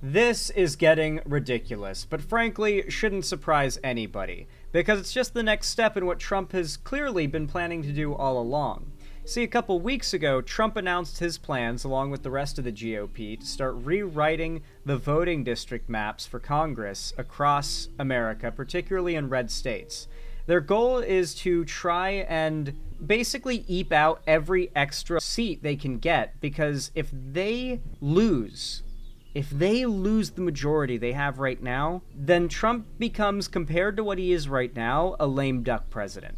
This is getting ridiculous, but frankly, shouldn't surprise anybody, because it's just the next step in what Trump has clearly been planning to do all along. See, a couple weeks ago, Trump announced his plans, along with the rest of the GOP, to start rewriting the voting district maps for Congress across America, particularly in red states. Their goal is to try and basically eke out every extra seat they can get, because if they lose the majority they have right now, then Trump becomes, compared to what he is right now, a lame duck president.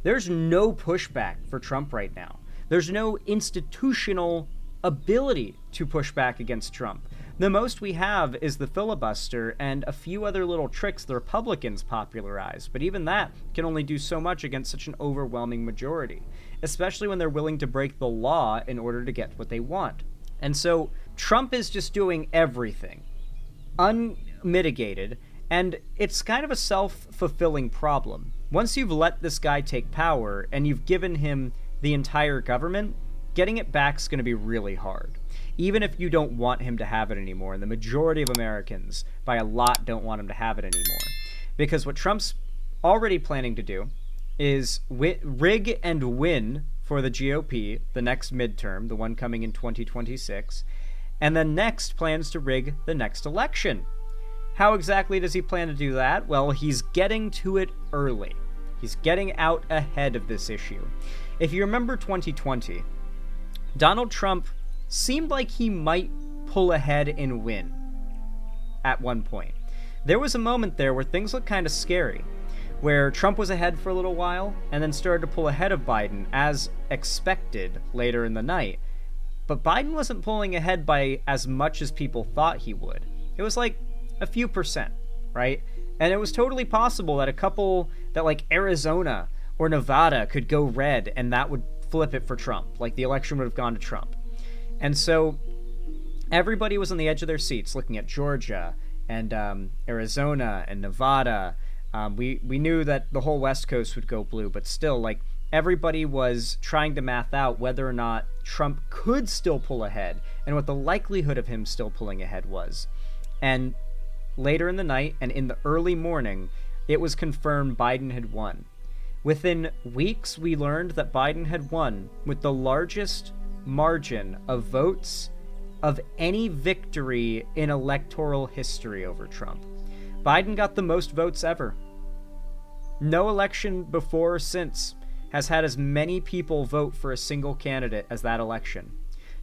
There's no pushback for Trump right now. There's no institutional ability to push back against Trump. The most we have is the filibuster and a few other little tricks the Republicans popularized, but even that can only do so much against such an overwhelming majority, especially when they're willing to break the law in order to get what they want. And so Trump is just doing everything unmitigated, and it's kind of a self-fulfilling problem. Once you've let this guy take power and you've given him the entire government, getting it back is going to be really hard. Even if you don't want him to have it anymore, and the majority of Americans, by a lot, don't want him to have it anymore. Because what Trump's already planning to do is rig and win for the GOP the next midterm, the one coming in 2026, and then next plans to rig the next election. How exactly does he plan to do that? Well, he's getting to it early. He's getting out ahead of this issue. If you remember 2020, Donald Trump seemed like he might pull ahead and win at one point. There was a moment there where things looked kind of scary, where Trump was ahead for a little while and then started to pull ahead of Biden as expected later in the night. But Biden wasn't pulling ahead by as much as people thought he would. It was like a few percent, right? And it was totally possible that like Arizona or Nevada could go red and that would flip it for Trump. Like the election would have gone to Trump. And so everybody was on the edge of their seats looking at Georgia and Arizona and Nevada. We knew that the whole West Coast would go blue, but still, like, everybody was trying to math out whether or not Trump could still pull ahead and what the likelihood of him still pulling ahead was. And later in the night and in the early morning, it was confirmed Biden had won. Within weeks, we learned that Biden had won with the largest margin of votes of any victory in electoral history over Trump. Biden got the most votes ever. No election before or since has had as many people vote for a single candidate as that election.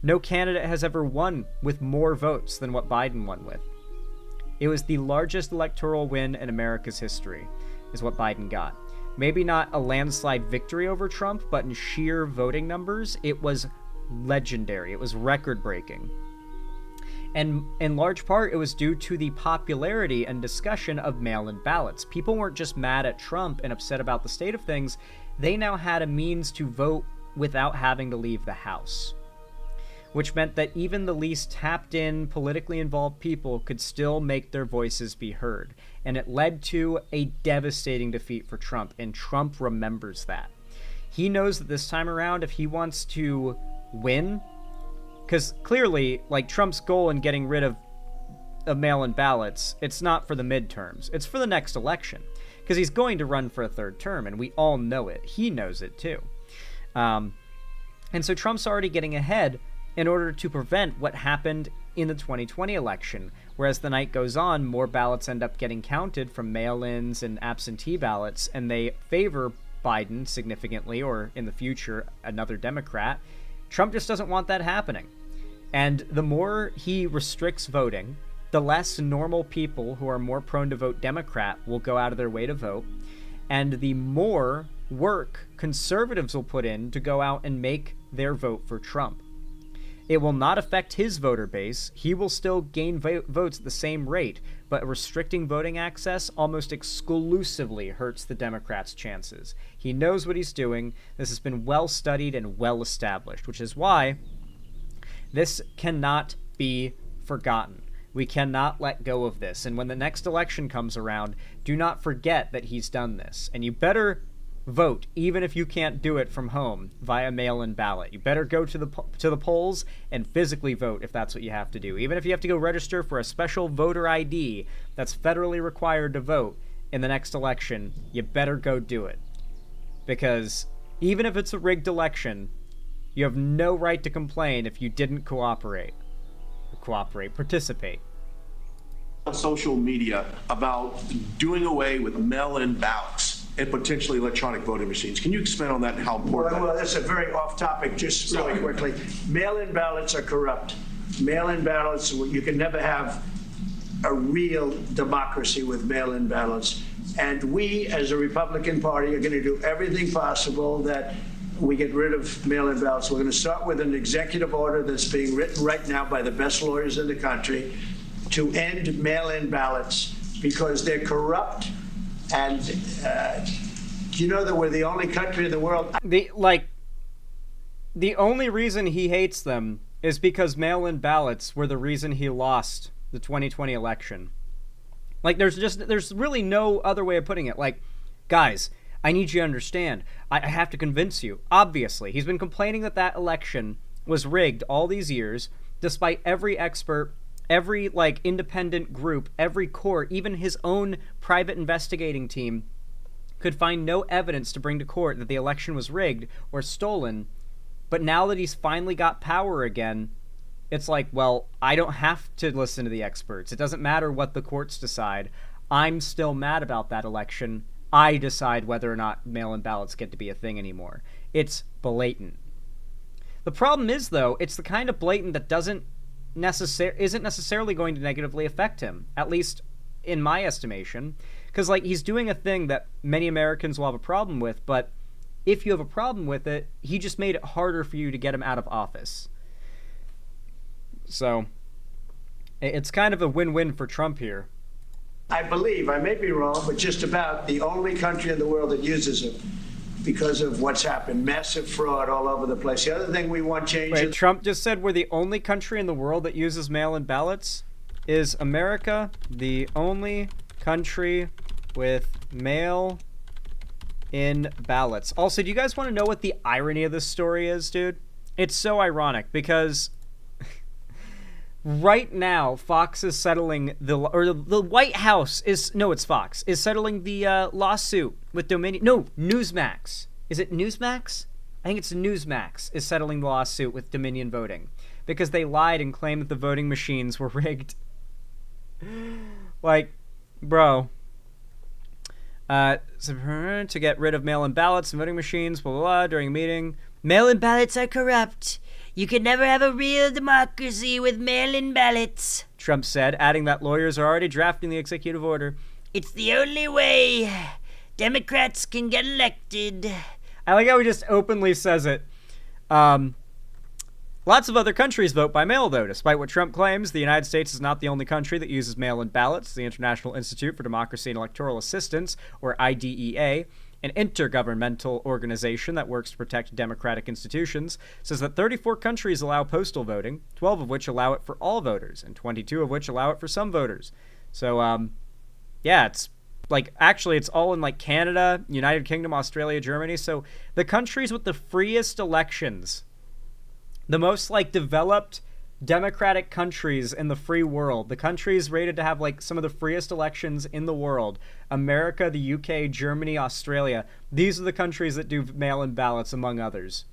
No candidate has ever won with more votes than what Biden won with. It was the largest electoral win in America's history, is what Biden got. Maybe not a landslide victory over Trump, but in sheer voting numbers, it was legendary. It was record-breaking. And in large part, it was due to the popularity and discussion of mail-in ballots. People weren't just mad at Trump and upset about the state of things. They now had a means to vote without having to leave the house, which meant that even the least tapped-in, politically involved people could still make their voices be heard. And it led to a devastating defeat for Trump, and Trump remembers that. He knows that this time around, if he wants to win, because clearly, like, Trump's goal in getting rid of mail-in ballots, it's not for the midterms. It's for the next election, because he's going to run for a third term, and we all know it. He knows it, too. And so Trump's already getting ahead in order to prevent what happened in the 2020 election, where as the night goes on, more ballots end up getting counted from mail-ins and absentee ballots, and they favor Biden significantly, or in the future, another Democrat. Trump just doesn't want that happening. And the more he restricts voting, the less normal people who are more prone to vote Democrat will go out of their way to vote, and the more work conservatives will put in to go out and make their vote for Trump. It will not affect his voter base. He will still gain votes at the same rate, but restricting voting access almost exclusively hurts the Democrats' chances. He knows what he's doing. This has been well studied and well established, which is why this cannot be forgotten. We cannot let go of this. And when the next election comes around, do not forget that he's done this. And you better vote, even if you can't do it from home via mail-in ballot. You better go to the polls and physically vote if that's what you have to do. Even if you have to go register for a special voter ID that's federally required to vote in the next election, you better go do it. Because even if it's a rigged election, you have no right to complain if you didn't participate. On social media about doing away with mail-in ballots and potentially electronic voting machines. Can you expand on that and how important Well, that's a very off topic, just really quickly. Mail-in ballots are corrupt. Mail-in ballots, you can never have a real democracy with mail-in ballots. And we, as a Republican Party, are going to do everything possible that we get rid of mail-in ballots. We're going to start with an executive order that's being written right now by the best lawyers in the country to end mail-in ballots because they're corrupt. And you know that we're the only country in the world. The only reason he hates them is because mail-in ballots were the reason he lost the 2020 election. Like, there's really no other way of putting it. Like, guys, I need you to understand. I have to convince you. Obviously, he's been complaining that election was rigged all these years, despite every expert, every, independent group, every court, even his own private investigating team could find no evidence to bring to court that the election was rigged or stolen. But now that he's finally got power again, it's like, well, I don't have to listen to the experts. It doesn't matter what the courts decide. I'm still mad about that election. I decide whether or not mail-in ballots get to be a thing anymore. It's blatant. The problem is, though, it's the kind of blatant that isn't necessarily going to negatively affect him, at least in my estimation, because he's doing a thing that many Americans will have a problem with, but if you have a problem with it, he just made it harder for you to get him out of office. So it's kind of a win-win for Trump here. I believe, I may be wrong, but just about the only country in the world that uses them because of what's happened. Massive fraud all over the place. The other thing we want change. Wait, Trump just said we're the only country in the world that uses mail-in ballots? Is America the only country with mail-in ballots? Also, do you guys want to know what the irony of this story is, dude? It's so ironic because right now, Fox is settling the White House it's Fox is settling the lawsuit with Dominion. No, Newsmax. Is it Newsmax? I think it's Newsmax is settling the lawsuit with Dominion Voting because they lied and claimed that the voting machines were rigged. Bro. To get rid of mail-in ballots and voting machines, blah, blah, blah, during a meeting. Mail-in ballots are corrupt. You can never have a real democracy with mail-in ballots, Trump said, adding that lawyers are already drafting the executive order. It's the only way Democrats can get elected. I like how he just openly says it. Lots of other countries vote by mail, though. Despite what Trump claims, the United States is not the only country that uses mail-in ballots. The International Institute for Democracy and Electoral Assistance, or IDEA, an intergovernmental organization that works to protect democratic institutions, says that 34 countries allow postal voting, 12 of which allow it for all voters, and 22 of which allow it for some voters. So, yeah, it's actually it's all in Canada, United Kingdom, Australia, Germany. So the countries with the freest elections, the most developed democratic countries in the free world, the countries rated to have some of the freest elections in the world, America, the UK, Germany, Australia, these are the countries that do mail-in ballots, among others.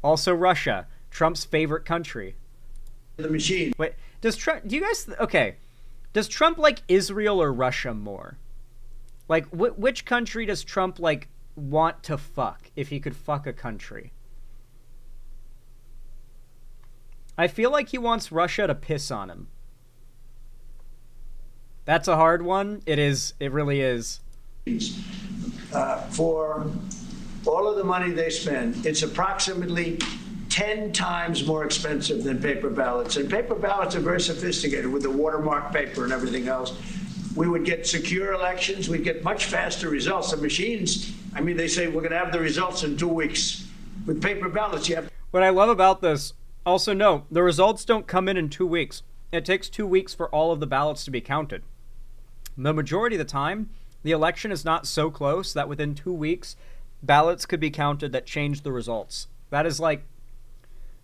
Also Russia, Trump's favorite country. The machine. Wait, does Trump like Israel or Russia more? Which country does Trump want to fuck if he could fuck a country? I feel like he wants Russia to piss on him. That's a hard one. It is. It really is. For all of the money they spend, it's approximately 10 times more expensive than paper ballots. And paper ballots are very sophisticated with the watermark paper and everything else. We would get secure elections. We'd get much faster results. The machines, they say we're going to have the results in 2 weeks. With paper ballots, you have. What I love about this, also, no, the results don't come in 2 weeks. It takes 2 weeks for all of the ballots to be counted. The majority of the time, the election is not so close that within 2 weeks, ballots could be counted that changed the results. That is like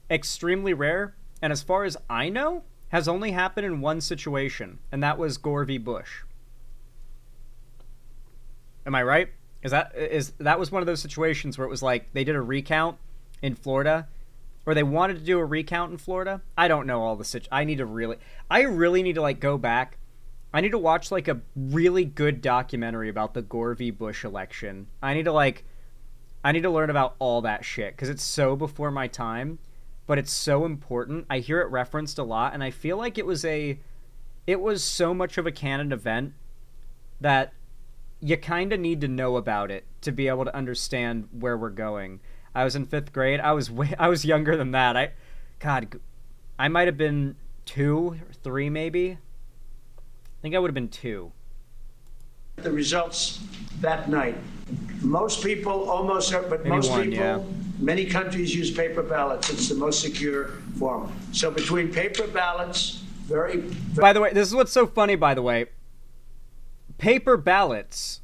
extremely rare, and as far as I know, has only happened in one situation, and that was Gore v. Bush. Am I right? That was one of those situations where it was like they did a recount in Florida, or they wanted to do a recount in Florida. I don't know all the I really need to like go back. I need to watch like a really good documentary about the Gore v. Bush election. I need to learn about all that shit because it's so before my time, but it's so important. I hear it referenced a lot, and I feel like it was so much of a canon event that you kind of need to know about it to be able to understand where we're going. I was in 5th grade. I was younger than that. I might have been 2 or 3 maybe. I think I would have been 2. The results that night. Most people, many countries use paper ballots. It's the most secure form. So between paper ballots, By the way, this is what's so funny, by the way. Paper ballots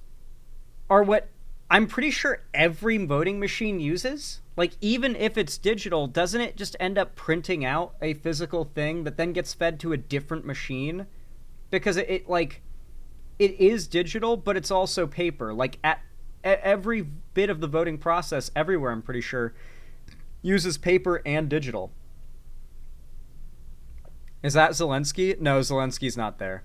are what I'm pretty sure every voting machine uses. Like, even if it's digital, doesn't it just end up printing out a physical thing that then gets fed to a different machine? Because it is digital, but it's also paper. Like, at every bit of the voting process everywhere, I'm pretty sure, uses paper and digital. Is that Zelensky? No, Zelensky's not there.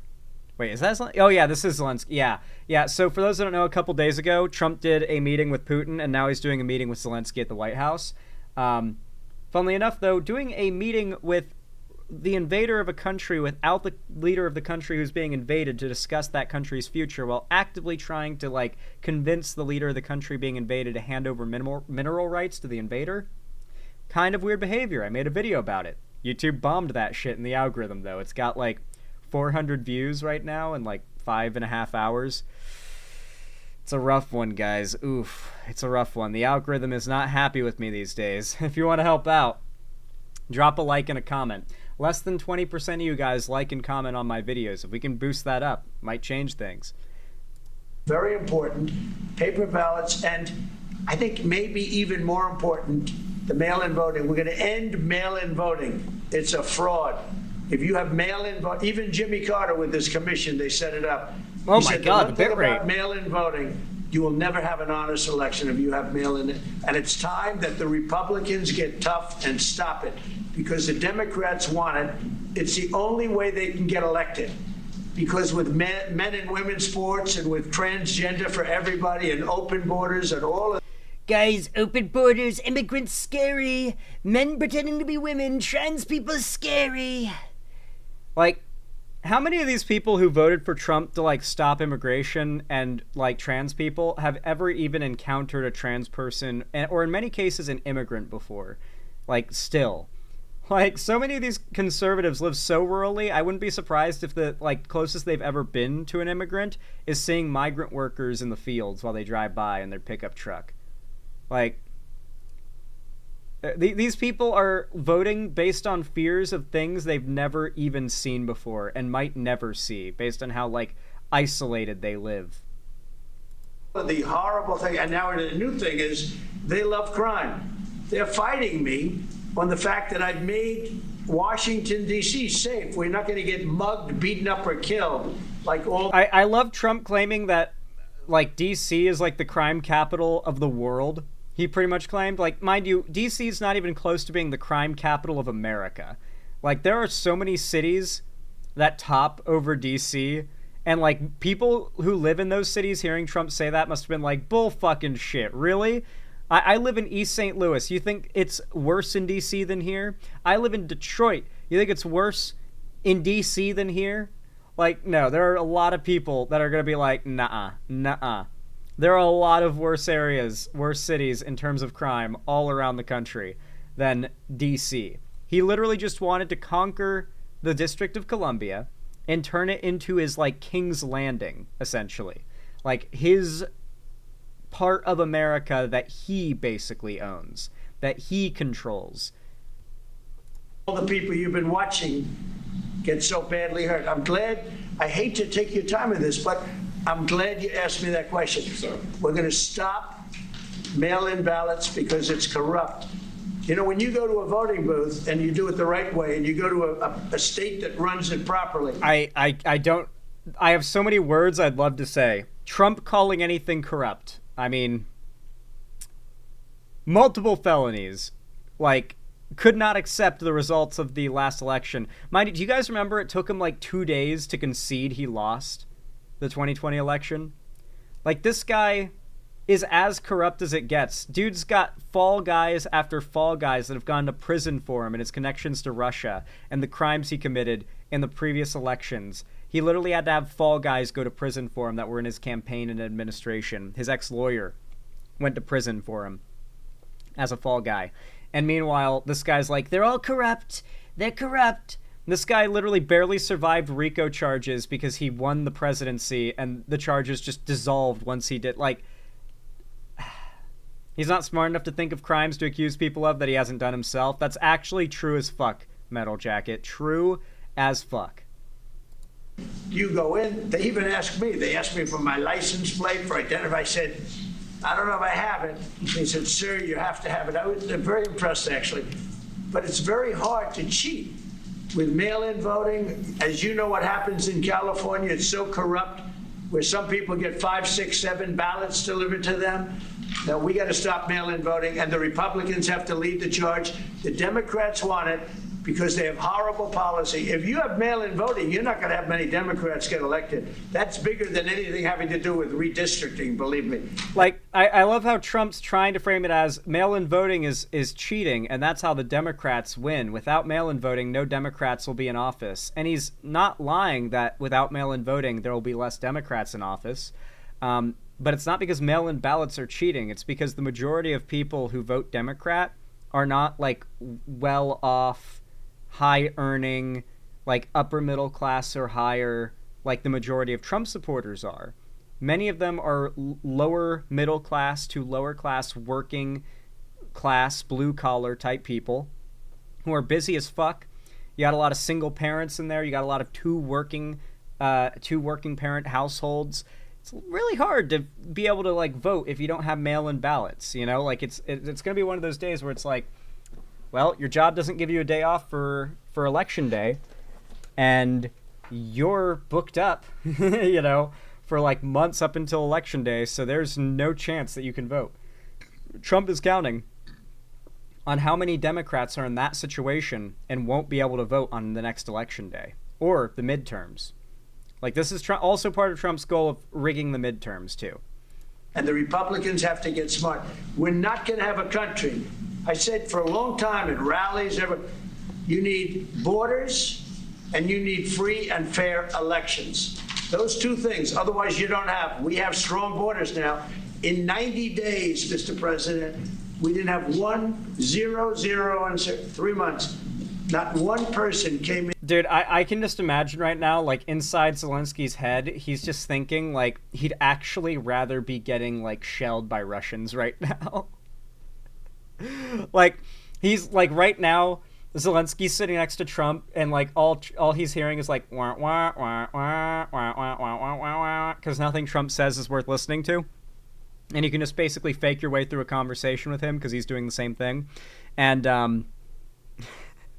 Wait, is that Zelensky? Oh, yeah, this is Zelensky. Yeah. So for those that don't know, a couple days ago, Trump did a meeting with Putin, and now he's doing a meeting with Zelensky at the White House. Funnily enough, though, doing a meeting with the invader of a country without the leader of the country who's being invaded to discuss that country's future, while actively trying to, like, convince the leader of the country being invaded to hand over mineral rights to the invader. Kind of weird behavior. I made a video about it. YouTube bombed that shit in the algorithm, though. It's got, like, 400 views right now in, like, 5.5 hours. It's a rough one, guys. Oof. It's a rough one. The algorithm is not happy with me these days. If you want to help out, drop a like and a comment. Less than 20% of you guys like and comment on my videos. If we can boost that up, might change things. Very important. Paper ballots, and I think maybe even more important, the mail-in voting. We're going to end mail-in voting. It's a fraud. If you have mail-in vote, even Jimmy Carter with this commission, they set it up. Oh my God, the bit rate. Mail-in voting, you will never have an honest election if you have mail-in. And it's time that the Republicans get tough and stop it, because the Democrats want it. It's the only way they can get elected. Because with men and women's sports and with transgender for everybody and open borders and all of Guys, open borders, immigrants scary. Men pretending to be women, trans people scary. Like, how many of these people who voted for Trump to, like, stop immigration and, like, trans people have ever even encountered a trans person, or in many cases an immigrant before? Like, still. Like, so many of these conservatives live so rurally, I wouldn't be surprised if the, like, closest they've ever been to an immigrant is seeing migrant workers in the fields while they drive by in their pickup truck. Like, these people are voting based on fears of things they've never even seen before and might never see, based on how, like, isolated they live. the horrible thing. And now the new thing is they love crime. They're fighting me on the fact that I've made Washington, D.C. safe. We're not going to get mugged, beaten up, or killed like all. I love Trump claiming that, like, D.C. is like the crime capital of the world. He pretty much claimed, like, mind you, D.C. is not even close to being the crime capital of America. Like, there are so many cities that top over D.C., and, like, people who live in those cities hearing Trump say that must have been like, bull fucking shit, really? I live in East St. Louis. You think it's worse in D.C. than here? I live in Detroit. You think it's worse in D.C. than here? Like, no, there are a lot of people that are going to be like, nah. There are a lot of worse areas, worse cities in terms of crime all around the country than D.C. He literally just wanted to conquer the District of Columbia and turn it into his, like, King's Landing, essentially. Like, his part of America that he basically owns, that he controls. All the people you've been watching get so badly hurt. I'm glad, I hate to take your time with this, but I'm glad you asked me that question. We're going to stop mail-in ballots because it's corrupt. You know, when you go to a voting booth and you do it the right way and you go to a state that runs it properly. I have so many words I'd love to say. Trump calling anything corrupt. I mean, multiple felonies. Like, could not accept the results of the last election. Mind you, do you guys remember it took him like 2 days to concede he lost the 2020 election? Like, this guy is as corrupt as it gets. Dude's got fall guys after fall guys that have gone to prison for him and his connections to Russia and the crimes he committed in the previous elections. He literally had to have fall guys go to prison for him that were in his campaign and administration. His ex-lawyer went to prison for him as a fall guy. And meanwhile, this guy's like, they're all corrupt. They're corrupt. This guy literally barely survived RICO charges because he won the presidency and the charges just dissolved once he did. Like, he's not smart enough to think of crimes to accuse people of that he hasn't done himself. That's actually true as fuck, Metal Jacket. True as fuck. You go in, they even asked me. They asked me for my license plate for identify. I said, I don't know if I have it. They said, sir, you have to have it. I was very impressed, actually. But it's very hard to cheat with mail-in voting. As you know what happens in California, it's so corrupt, where some people get 5, 6, 7 ballots delivered to them. Now, we got to stop mail-in voting, and the Republicans have to lead the charge. The Democrats want it because they have horrible policy. If you have mail-in voting, you're not going to have many Democrats get elected. That's bigger than anything having to do with redistricting, believe me. Like, I love how Trump's trying to frame it as mail-in voting is cheating, and that's how the Democrats win. Without mail-in voting, no Democrats will be in office. And he's not lying that without mail-in voting, there will be less Democrats in office. But it's not because mail-in ballots are cheating. It's because the majority of people who vote Democrat are not, like, well-off, high-earning, like, upper middle class or higher, like the majority of Trump supporters are. Many of them are lower middle class to lower class working class, blue-collar type people who are busy as fuck. You got a lot of single parents in there. You got a lot of two working parent households. It's really hard to be able to, like, vote if you don't have mail-in ballots, you know? Like, it's going to be one of those days where it's like, well, your job doesn't give you a day off for election day, and you're booked up, you know, for, like, months up until election day, so there's no chance that you can vote. Trump is counting on how many Democrats are in that situation and won't be able to vote on the next election day, or the midterms. Like, this is also part of Trump's goal of rigging the midterms, too. And the Republicans have to get smart. We're not going to have a country. I said for a long time in rallies, you need borders and you need free and fair elections. Those two things. Otherwise, you don't have. We have strong borders now. In 90 days, Mr. President, we didn't have 1, 0, 0, and 3 months. Not one person came in. Dude, I can just imagine right now, like, inside Zelensky's head, he's just thinking, like, he'd actually rather be getting, like, shelled by Russians right now. Like, he's, like, right now, Zelensky's sitting next to Trump, and, like, all he's hearing is, like, wah, wah, wah, wah, wah, wah, wah, wah, wah, wah, because nothing Trump says is worth listening to. And you can just basically fake your way through a conversation with him because he's doing the same thing. And, and,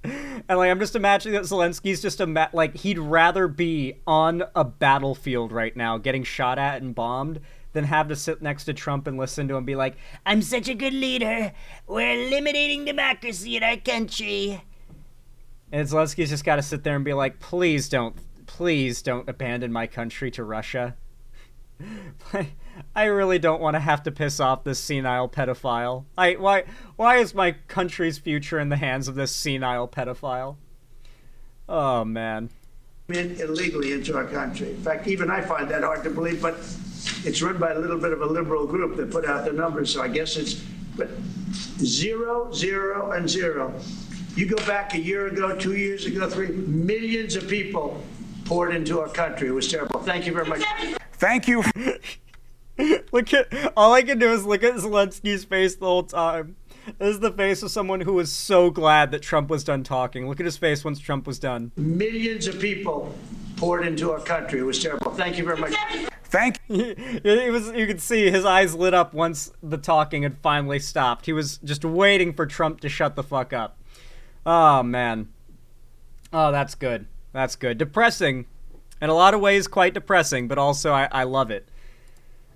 like, I'm just imagining that Zelensky's just like, he'd rather be on a battlefield right now getting shot at and bombed than have to sit next to Trump and listen to him be like, I'm such a good leader. We're eliminating democracy in our country. And Zelensky's just got to sit there and be like, please don't abandon my country to Russia. I really don't want to have to piss off this senile pedophile. Why is my country's future in the hands of this senile pedophile? Oh, man. Illegally into our country. In fact, even I find that hard to believe, but it's run by a little bit of a liberal group that put out the numbers, so I guess but 0, 0, and 0. You go back a year ago, 2 years ago, 3 millions of people poured into our country. It was terrible. Thank you very much. Thank you. All I can do is look at Zelensky's face the whole time. This is the face of someone who was so glad that Trump was done talking. Look at his face once Trump was done. Millions of people poured into our country. It was terrible. Thank you very much. Thank It was, you could see his eyes lit up once the talking had finally stopped. He was just waiting for Trump to shut the fuck up. Oh, man. Oh, that's good. That's good. Depressing. In a lot of ways, quite depressing, but also I love it.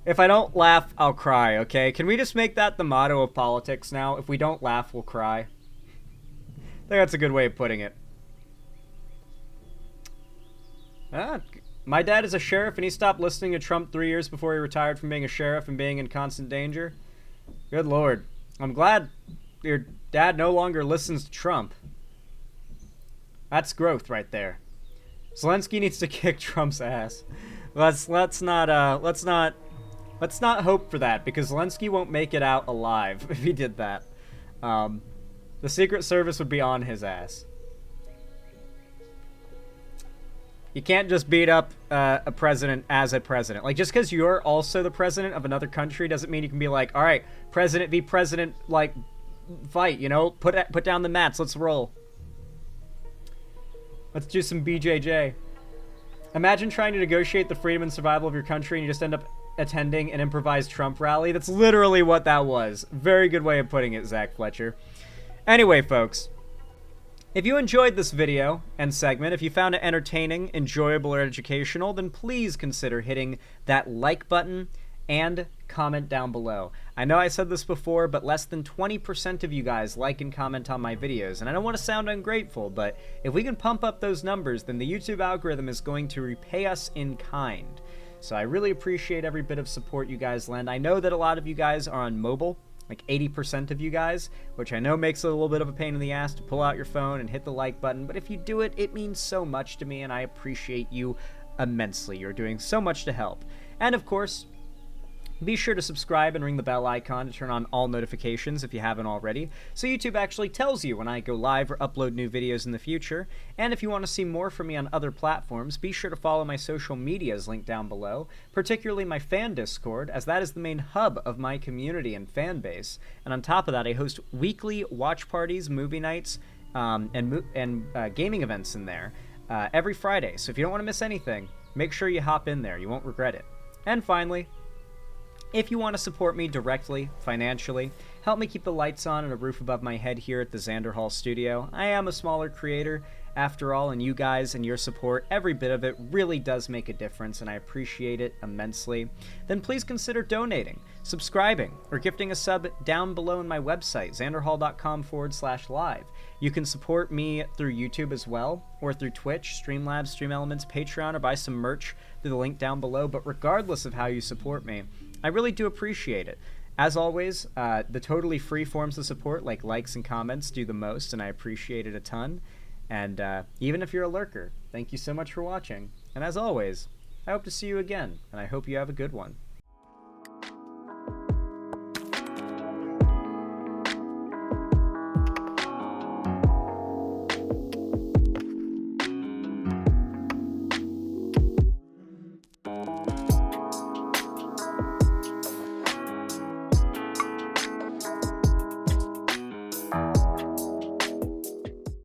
If I don't laugh, I'll cry, okay? Can we just make that the motto of politics now? If we don't laugh, we'll cry. I think that's a good way of putting it. My dad is a sheriff, and he stopped listening to Trump 3 years before he retired from being a sheriff and being in constant danger. Good lord. I'm glad your dad no longer listens to Trump. That's growth right there. Zelensky needs to kick Trump's ass. Let's not hope for that, because Zelensky won't make it out alive if he did that. The Secret Service would be on his ass. You can't just beat up a president as a president. Like, just because you're also the president of another country doesn't mean you can be like, all right, president v. president, like, fight, you know? Put down the mats, let's roll. Let's do some BJJ. Imagine trying to negotiate the freedom and survival of your country and you just end up attending an improvised Trump rally. That's literally what that was. Very good way of putting it, Zach Fletcher. Anyway, folks, if you enjoyed this video and segment, if you found it entertaining, enjoyable, or educational, then please consider hitting that like button and comment down below. I know I said this before, but less than 20% of you guys like and comment on my videos, and I don't want to sound ungrateful, but if we can pump up those numbers, then the YouTube algorithm is going to repay us in kind. So I really appreciate every bit of support you guys lend. I know that a lot of you guys are on mobile, like 80% of you guys, which I know makes it a little bit of a pain in the ass to pull out your phone and hit the like button, but if you do it, it means so much to me, and I appreciate you immensely. You're doing so much to help. And of course, be sure to subscribe and ring the bell icon to turn on all notifications if you haven't already, so YouTube actually tells you when I go live or upload new videos in the future. And if you want to see more from me on other platforms, be sure to follow my social medias linked down below, particularly my fan Discord, as that is the main hub of my community and fan base. And on top of that, I host weekly watch parties, movie nights, and gaming events in there every Friday. So if you don't want to miss anything, make sure you hop in there. You won't regret it. And finally, if you want to support me directly, financially, help me keep the lights on and a roof above my head here at the Xander Hall studio. I am a smaller creator, after all, and you guys and your support, every bit of it really does make a difference, and I appreciate it immensely. Then please consider donating, subscribing, or gifting a sub down below in my website, xanderhall.com/live. You can support me through YouTube as well, or through Twitch, Streamlabs, StreamElements, Patreon, or buy some merch through the link down below. But regardless of how you support me, I really do appreciate it. As always, the totally free forms of support, like likes and comments, do the most, and I appreciate it a ton. And even if you're a lurker, thank you so much for watching. And as always, I hope to see you again, and I hope you have a good one.